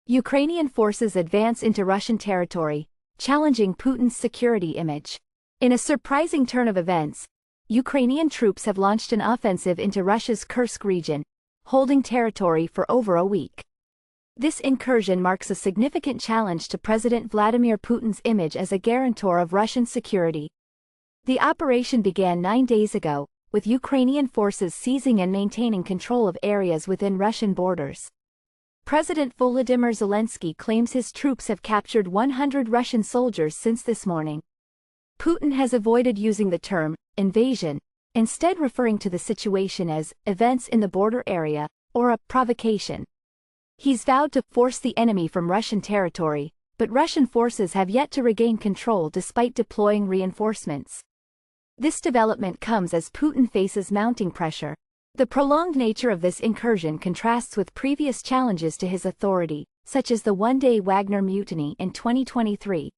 Ukrainian forces advance into Russian territory, challenging Putin's security image. In a surprising turn of events, Ukrainian troops have launched an offensive into Russia's Kursk region, holding territory for over a week. This incursion marks a significant challenge to President Vladimir Putin's image as a guarantor of Russian security. The operation began 9 days ago, with Ukrainian forces seizing and maintaining control of areas within Russian borders. President Volodymyr Zelensky claims his troops have captured 100 Russian soldiers since this morning. Putin has avoided using the term invasion, instead referring to the situation as events in the border area, or a provocation. He's vowed to force the enemy from Russian territory, but Russian forces have yet to regain control despite deploying reinforcements. This development comes as Putin faces mounting pressure. The prolonged nature of this incursion contrasts with previous challenges to his authority, such as the one-day Wagner mutiny in 2023.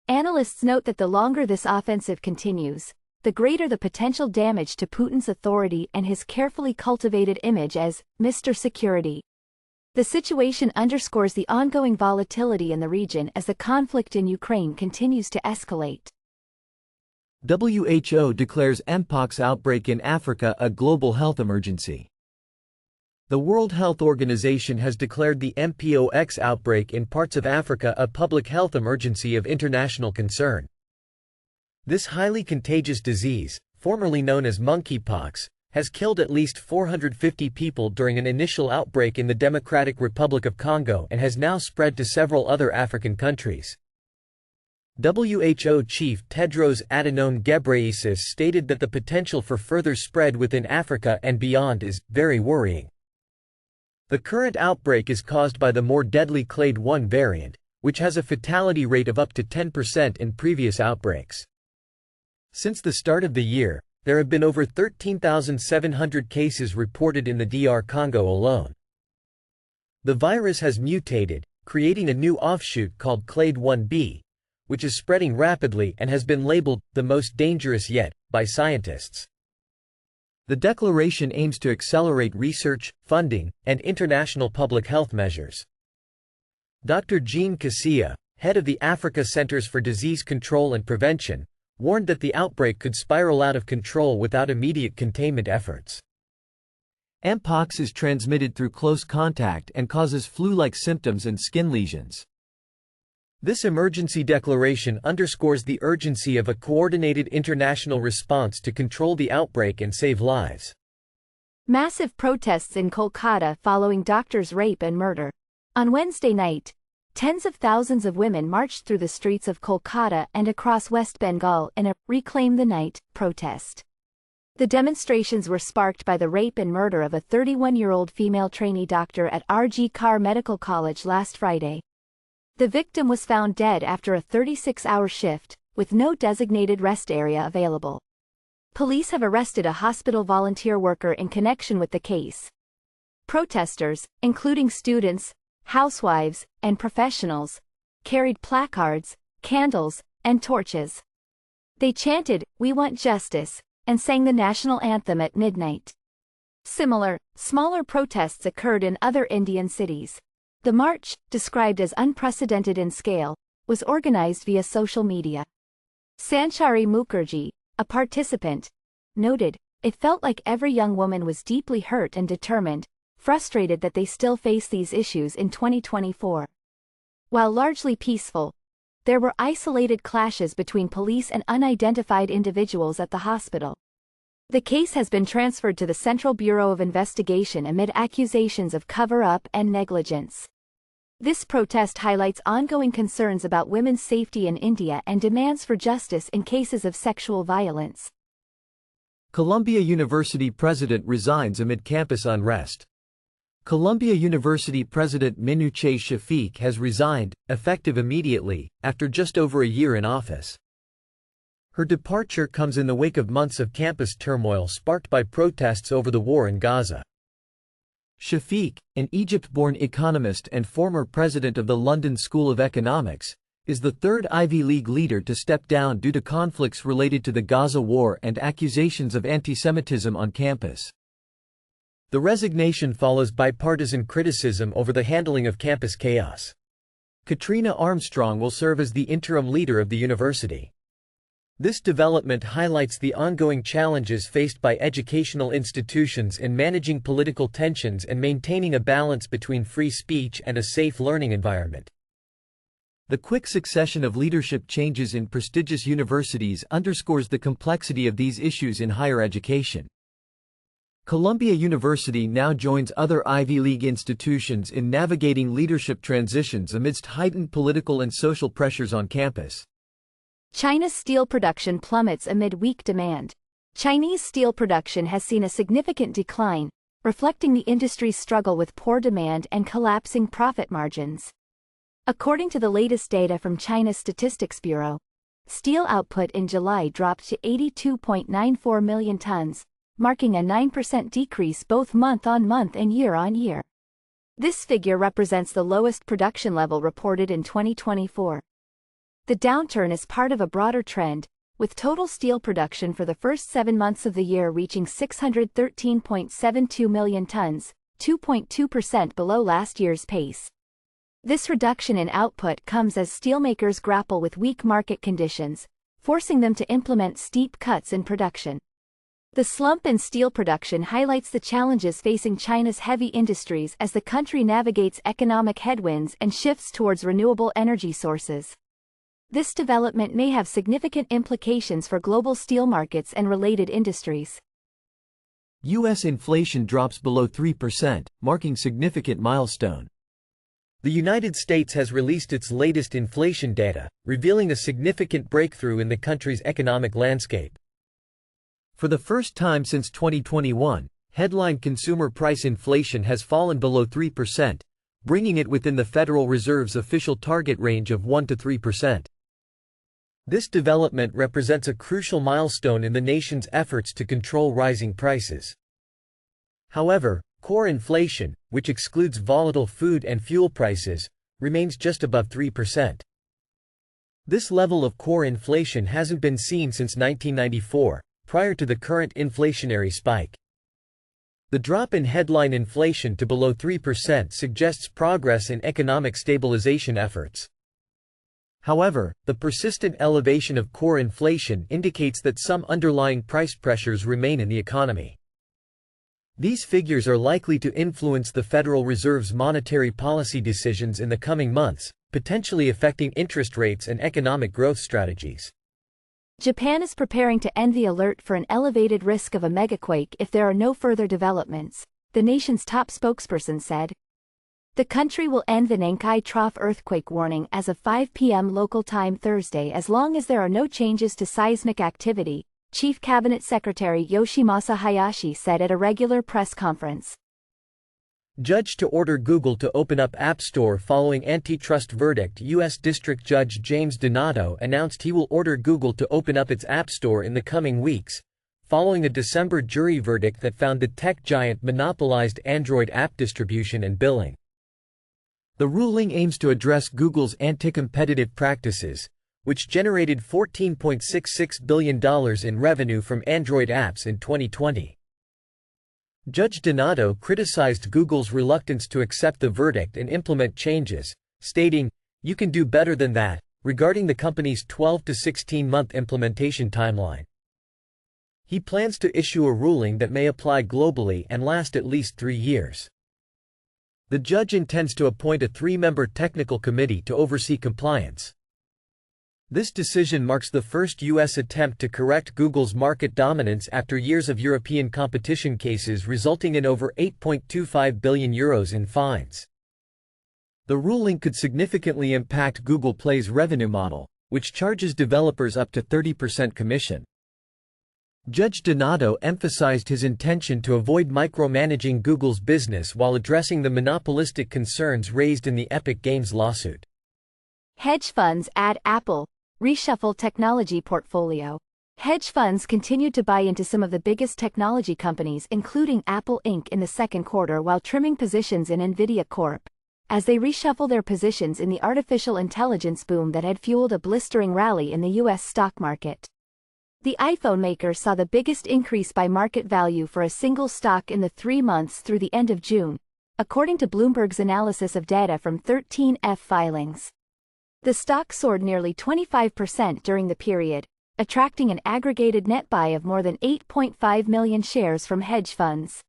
Analysts note that the longer this offensive continues, the greater the potential damage to Putin's authority and his carefully cultivated image as Mr. Security. The situation underscores the ongoing volatility in the region as the conflict in Ukraine continues to escalate. WHO declares Mpox outbreak in Africa a global health emergency. The World Health Organization has declared the Mpox outbreak in parts of Africa a public health emergency of international concern. This highly contagious disease, formerly known as monkeypox, has killed at least 450 people during an initial outbreak in the Democratic Republic of Congo and has now spread to several other African countries. WHO chief Tedros Adhanom Ghebreyesus stated that the potential for further spread within Africa and beyond is very worrying. The current outbreak is caused by the more deadly Clade 1 variant, which has a fatality rate of up to 10% in previous outbreaks. Since the start of the year, there have been over 13,700 cases reported in the DR Congo alone. The virus has mutated, creating a new offshoot called Clade 1b, which is spreading rapidly and has been labeled the most dangerous yet by scientists. The declaration aims to accelerate research, funding, and international public health measures. Dr. Jean Cassia, head of the Africa Centers for Disease Control and Prevention, warned that the outbreak could spiral out of control without immediate containment efforts. Mpox is transmitted through close contact and causes flu-like symptoms and skin lesions. This emergency declaration underscores the urgency of a coordinated international response to control the outbreak and save lives. Massive protests in Kolkata following doctor's rape and murder. On Wednesday night, tens of thousands of women marched through the streets of Kolkata and across West Bengal in a Reclaim the Night protest. The demonstrations were sparked by the rape and murder of a 31-year-old female trainee doctor at R.G. Kar Medical College last Friday. The victim was found dead after a 36-hour shift, with no designated rest area available. Police have arrested a hospital volunteer worker in connection with the case. Protesters, including students, housewives, and professionals, carried placards, candles, and torches. They chanted, "We want justice," and sang the national anthem at midnight. Similar, smaller protests occurred in other Indian cities. The march, described as unprecedented in scale, was organized via social media. Sanchari Mukherjee, a participant, noted, "It felt like every young woman was deeply hurt and determined, frustrated that they still face these issues in 2024. While largely peaceful, there were isolated clashes between police and unidentified individuals at the hospital." The case has been transferred to the Central Bureau of Investigation amid accusations of cover-up and negligence. This protest highlights ongoing concerns about women's safety in India and demands for justice in cases of sexual violence. Columbia University president resigns amid campus unrest. Columbia University President Minuchay Shafiq has resigned, effective immediately, after just over a year in office. Her departure comes in the wake of months of campus turmoil sparked by protests over the war in Gaza. Shafiq, an Egypt-born economist and former president of the London School of Economics, is the third Ivy League leader to step down due to conflicts related to the Gaza war and accusations of anti-Semitism on campus. The resignation follows bipartisan criticism over the handling of campus chaos. Katrina Armstrong will serve as the interim leader of the university. This development highlights the ongoing challenges faced by educational institutions in managing political tensions and maintaining a balance between free speech and a safe learning environment. The quick succession of leadership changes in prestigious universities underscores the complexity of these issues in higher education. Columbia University now joins other Ivy League institutions in navigating leadership transitions amidst heightened political and social pressures on campus. China's steel production plummets amid weak demand. Chinese steel production has seen a significant decline, reflecting the industry's struggle with poor demand and collapsing profit margins. According to the latest data from China's Statistics Bureau, steel output in July dropped to 82.94 million tons, marking a 9% decrease both month-on-month and year-on-year. This figure represents the lowest production level reported in 2024. The downturn is part of a broader trend, with total steel production for the first 7 months of the year reaching 613.72 million tons, 2.2% below last year's pace. This reduction in output comes as steelmakers grapple with weak market conditions, forcing them to implement steep cuts in production. The slump in steel production highlights the challenges facing China's heavy industries as the country navigates economic headwinds and shifts towards renewable energy sources. This development may have significant implications for global steel markets and related industries. U.S. inflation drops below 3%, marking significant milestone. The United States has released its latest inflation data, revealing a significant breakthrough in the country's economic landscape. For the first time since 2021, headline consumer price inflation has fallen below 3%, bringing it within the Federal Reserve's official target range of 1 to 3%. This development represents a crucial milestone in the nation's efforts to control rising prices. However, core inflation, which excludes volatile food and fuel prices, remains just above 3%. This level of core inflation hasn't been seen since 1994. Prior to the current inflationary spike. The drop in headline inflation to below 3% suggests progress in economic stabilization efforts. However, the persistent elevation of core inflation indicates that some underlying price pressures remain in the economy. These figures are likely to influence the Federal Reserve's monetary policy decisions in the coming months, potentially affecting interest rates and economic growth strategies. Japan is preparing to end the alert for an elevated risk of a megaquake if there are no further developments, the nation's top spokesperson said. The country will end the Nankai Trough earthquake warning as of 5 p.m. local time Thursday as long as there are no changes to seismic activity, Chief Cabinet Secretary Yoshimasa Hayashi said at a regular press conference. Judge to order Google to open up App Store following antitrust verdict. U.S. District Judge James Donato announced he will order Google to open up its App Store in the coming weeks, following a December jury verdict that found the tech giant monopolized Android app distribution and billing. The ruling aims to address Google's anti-competitive practices, which generated $14.66 billion in revenue from Android apps in 2020. Judge Donato criticized Google's reluctance to accept the verdict and implement changes, stating, "You can do better than that," regarding the company's 12 to 16-month implementation timeline. He plans to issue a ruling that may apply globally and last at least 3 years. The judge intends to appoint a 3-member technical committee to oversee compliance. This decision marks the first U.S. attempt to correct Google's market dominance after years of European competition cases resulting in over €8.25 billion in fines. The ruling could significantly impact Google Play's revenue model, which charges developers up to 30% commission. Judge Donato emphasized his intention to avoid micromanaging Google's business while addressing the monopolistic concerns raised in the Epic Games lawsuit. Hedge funds add Apple, reshuffle technology portfolio. Hedge funds continued to buy into some of the biggest technology companies including Apple Inc. in the second quarter while trimming positions in Nvidia Corp. as they reshuffle their positions in the artificial intelligence boom that had fueled a blistering rally in the U.S. stock market. The iPhone maker saw the biggest increase by market value for a single stock in the 3 months through the end of June, according to Bloomberg's analysis of data from 13F filings. The stock soared nearly 25% during the period, attracting an aggregated net buy of more than 8.5 million shares from hedge funds.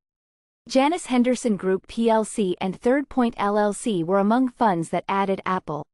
Janus Henderson Group plc and Third Point LLC were among funds that added Apple.